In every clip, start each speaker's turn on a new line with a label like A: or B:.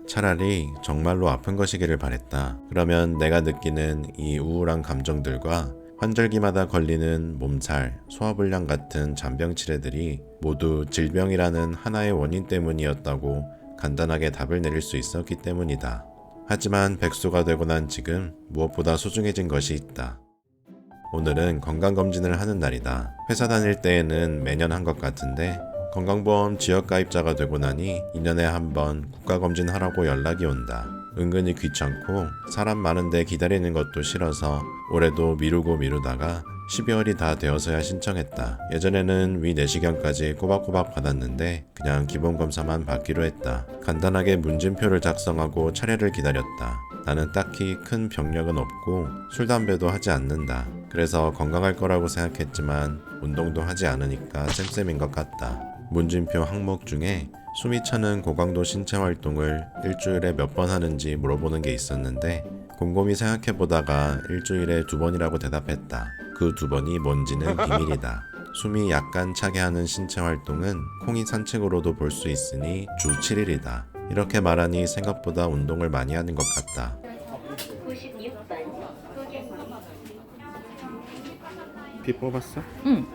A: 차라리 정말로 아픈 것이기를 바랬다. 그러면 내가 느끼는 이 우울한 감정들과 환절기마다 걸리는 몸살, 소화불량 같은 잔병치레들이 모두 질병이라는 하나의 원인 때문이었다고 간단하게 답을 내릴 수 있었기 때문이다. 하지만 백수가 되고 난 지금 무엇보다 소중해진 것이 있다. 오늘은 건강검진을 하는 날이다. 회사 다닐 때에는 매년 한 것 같은데 건강보험 지역가입자가 되고 나니 2년에 한 번 국가검진 하라고 연락이 온다. 은근히 귀찮고 사람 많은데 기다리는 것도 싫어서 올해도 미루다가 12월이 다 되어서야 신청했다. 예전에는 위 내시경까지 꼬박꼬박 받았는데 그냥 기본검사만 받기로 했다. 간단하게 문진표를 작성하고 차례를 기다렸다. 나는 딱히 큰 병력은 없고 술, 담배도 하지 않는다. 그래서 건강할 거라고 생각했지만 운동도 하지 않으니까 쌤쌤인 것 같다. 문진표 항목 중에 숨이 차는 고강도 신체 활동을 일주일에 몇 번 하는지 물어보는 게 있었는데 곰곰이 생각해보다가 일주일에 2번이라고 대답했다. 그 2번이 뭔지는 비밀이다. 숨이 약간 차게 하는 신체 활동은 콩이 산책으로도 볼 수 있으니 주 7일이다. 이렇게 말하니 생각보다 운동을 많이 하는 것 같다.
B: 96번
A: 피 뽑았어?
C: 응.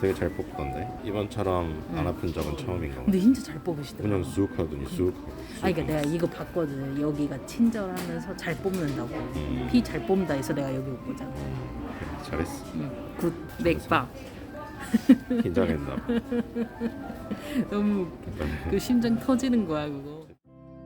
A: 되게 잘 뽑던데? 이번처럼 안 아픈 적은 처음인 거.
C: 근데 진짜 잘 뽑으시더라.
A: 그냥 쑥 하더니 쑥.
C: 그러니까 내가 이거 봤거든. 여기가 친절하면서 잘 뽑는다고. 피 잘 뽑는다 해서 내가 여기 온 거잖아.
A: 잘했어.
C: 굿 맥박.
A: 긴장했나 봐.
C: 너무 웃겨. 그 심장 터지는 거야 그거.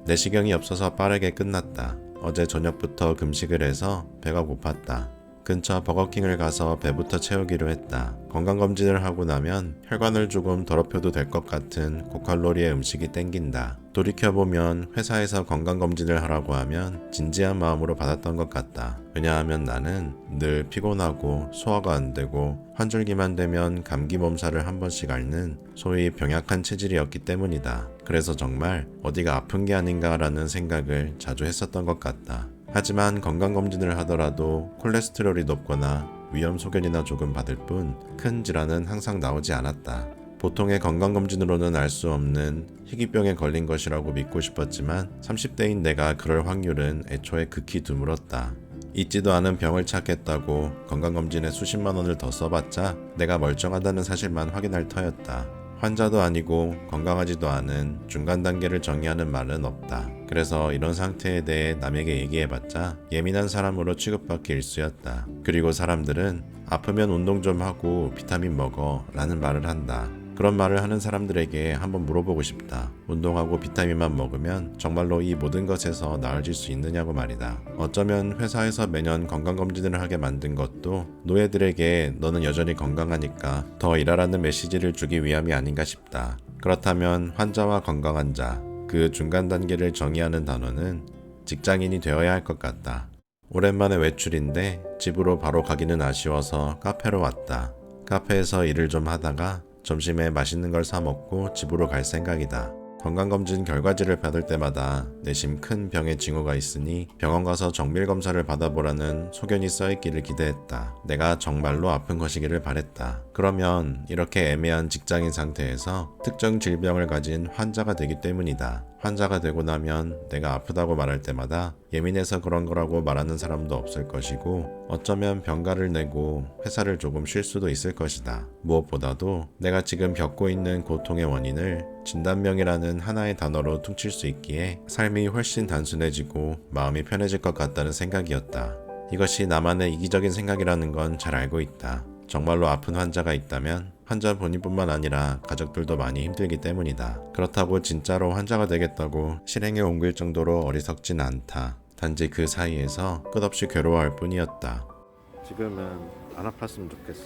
A: 내시경이 없어서 빠르게 끝났다. 어제 저녁부터 금식을 해서 배가 고팠다. 근처 버거킹을 가서 배부터 채우기로 했다. 건강검진을 하고 나면 혈관을 조금 더럽혀도 될 것 같은 고칼로리의 음식이 땡긴다. 돌이켜보면 회사에서 건강검진을 하라고 하면 진지한 마음으로 받았던 것 같다. 왜냐하면 나는 늘 피곤하고 소화가 안 되고 환절기만 되면 감기 몸살을 한 번씩 앓는 소위 병약한 체질이었기 때문이다. 그래서 정말 어디가 아픈 게 아닌가라는 생각을 자주 했었던 것 같다. 하지만 건강검진을 하더라도 콜레스테롤이 높거나 위험 소견이나 조금 받을 뿐 큰 질환은 항상 나오지 않았다. 보통의 건강검진으로는 알 수 없는 희귀병에 걸린 것이라고 믿고 싶었지만 30대인 내가 그럴 확률은 애초에 극히 드물었다. 있지도 않은 병을 찾겠다고 건강검진에 수십만 원을 더 써봤자 내가 멀쩡하다는 사실만 확인할 터였다. 환자도 아니고 건강하지도 않은 중간 단계를 정의하는 말은 없다. 그래서 이런 상태에 대해 남에게 얘기해봤자 예민한 사람으로 취급받기 일쑤였다. 그리고 사람들은 아프면 운동 좀 하고 비타민 먹어 라는 말을 한다. 그런 말을 하는 사람들에게 한번 물어보고 싶다. 운동하고 비타민만 먹으면 정말로 이 모든 것에서 나아질 수 있느냐고 말이다. 어쩌면 회사에서 매년 건강검진을 하게 만든 것도 노예들에게 너는 여전히 건강하니까 더 일하라는 메시지를 주기 위함이 아닌가 싶다. 그렇다면 환자와 건강한 자, 그 중간 단계를 정의하는 단어는 직장인이 되어야 할 것 같다. 오랜만에 외출인데 집으로 바로 가기는 아쉬워서 카페로 왔다. 카페에서 일을 좀 하다가 점심에 맛있는 걸 사 먹고 집으로 갈 생각이다. 건강검진 결과지를 받을 때마다 내심 큰 병의 징후가 있으니 병원 가서 정밀검사를 받아보라는 소견이 써있기를 기대했다. 내가 정말로 아픈 것이기를 바랬다. 그러면 이렇게 애매한 직장인 상태에서 특정 질병을 가진 환자가 되기 때문이다. 환자가 되고 나면 내가 아프다고 말할 때마다 예민해서 그런 거라고 말하는 사람도 없을 것이고 어쩌면 병가를 내고 회사를 조금 쉴 수도 있을 것이다. 무엇보다도 내가 지금 겪고 있는 고통의 원인을 진단명이라는 하나의 단어로 퉁칠 수 있기에 삶이 훨씬 단순해지고 마음이 편해질 것 같다는 생각이었다. 이것이 나만의 이기적인 생각이라는 건 잘 알고 있다. 정말로 아픈 환자가 있다면 환자 본인뿐만 아니라 가족들도 많이 힘들기 때문이다. 그렇다고 진짜로 환자가 되겠다고 실행에 옮길 정도로 어리석진 않다. 단지 그 사이에서 끝없이 괴로워할 뿐이었다. 지금은 안 아팠으면 좋겠어.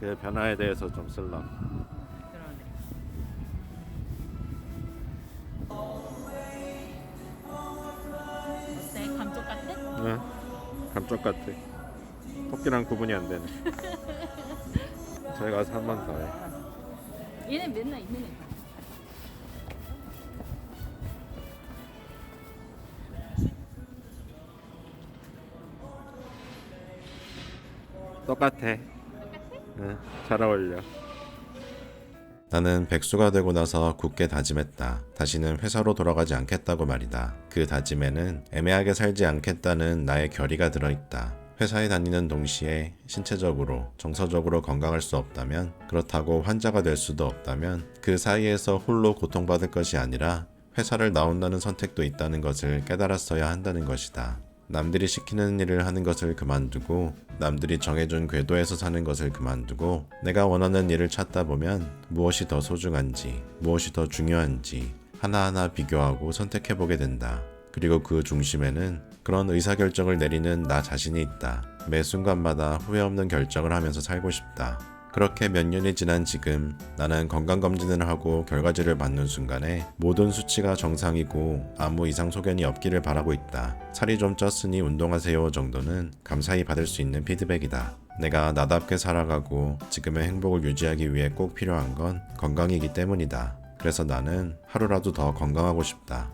A: 그 변화에 대해서 좀 쓸라.
C: 어때? 감쪽 같아?
A: 응, 감쪽 같아. 토끼랑 구분이 안 되네. 저희 가서 한 번 더 해.
C: 얘는 맨날 있는 애.
A: 똑같아. 응, 잘 어울려. 나는 백수가 되고 나서 굳게 다짐했다. 다시는 회사로 돌아가지 않겠다고 말이다. 그 다짐에는 애매하게 살지 않겠다는 나의 결의가 들어있다. 회사에 다니는 동시에 신체적으로, 정서적으로 건강할 수 없다면, 그렇다고 환자가 될 수도 없다면 그 사이에서 홀로 고통받을 것이 아니라 회사를 나온다는 선택도 있다는 것을 깨달았어야 한다는 것이다. 남들이 시키는 일을 하는 것을 그만두고 남들이 정해준 궤도에서 사는 것을 그만두고 내가 원하는 일을 찾다 보면 무엇이 더 소중한지, 무엇이 더 중요한지 하나하나 비교하고 선택해보게 된다. 그리고 그 중심에는 그런 의사결정을 내리는 나 자신이 있다. 매 순간마다 후회 없는 결정을 하면서 살고 싶다. 그렇게 몇 년이 지난 지금 나는 건강검진을 하고 결과지를 받는 순간에 모든 수치가 정상이고 아무 이상 소견이 없기를 바라고 있다. 살이 좀 쪘으니 운동하세요 정도는 감사히 받을 수 있는 피드백이다. 내가 나답게 살아가고 지금의 행복을 유지하기 위해 꼭 필요한 건 건강이기 때문이다. 그래서 나는 하루라도 더 건강하고 싶다.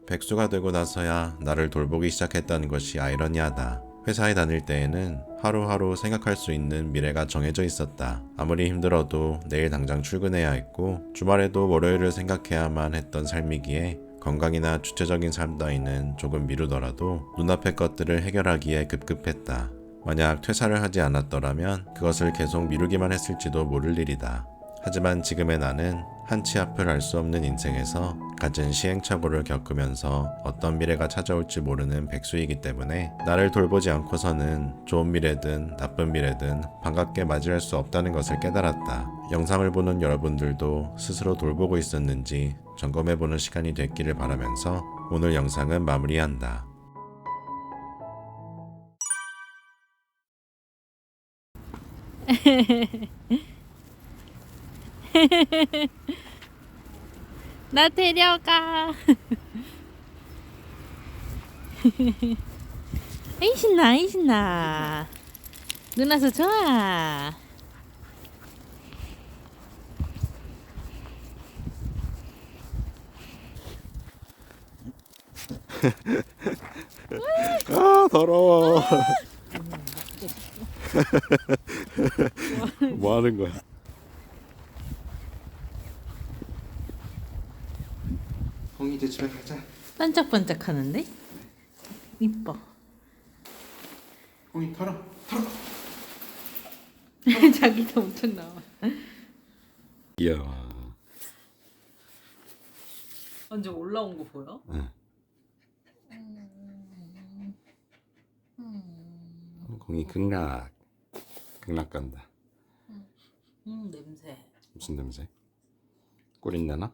A: 백수가 되고 나서야 나를 돌보기 시작했다는 것이 아이러니하다. 회사에 다닐 때에는 하루하루 생각할 수 있는 미래가 정해져 있었다. 아무리 힘들어도 내일 당장 출근해야 했고 주말에도 월요일을 생각해야만 했던 삶이기에 건강이나 주체적인 삶 따위는 조금 미루더라도 눈앞의 것들을 해결하기에 급급했다. 만약 퇴사를 하지 않았더라면 그것을 계속 미루기만 했을지도 모를 일이다. 하지만 지금의 나는 한치 앞을 알 수 없는 인생에서 갖은 시행착오를 겪으면서 어떤 미래가 찾아올지 모르는 백수이기 때문에 나를 돌보지 않고서는 좋은 미래든 나쁜 미래든 반갑게 맞이할 수 없다는 것을 깨달았다. 영상을 보는 여러분들도 스스로 돌보고 있었는지 점검해보는 시간이 됐기를 바라면서 오늘 영상은 마무리한다.
C: 나 데려가. 에이 신나, 에이 신나. 누나서 좋아.
A: 아 더러워. 뭐 하는 거야? 홍이 이제 집에 가자.
C: 반짝반짝 하는데? 이뻐.
A: 홍이 털어.
C: 자기도 엄청 나와.
A: 이야.
C: 완전 올라온 거 보여?
A: 응. 공이 극락 간다.
C: 냄새.
A: 무슨 냄새? 꿀 있내나?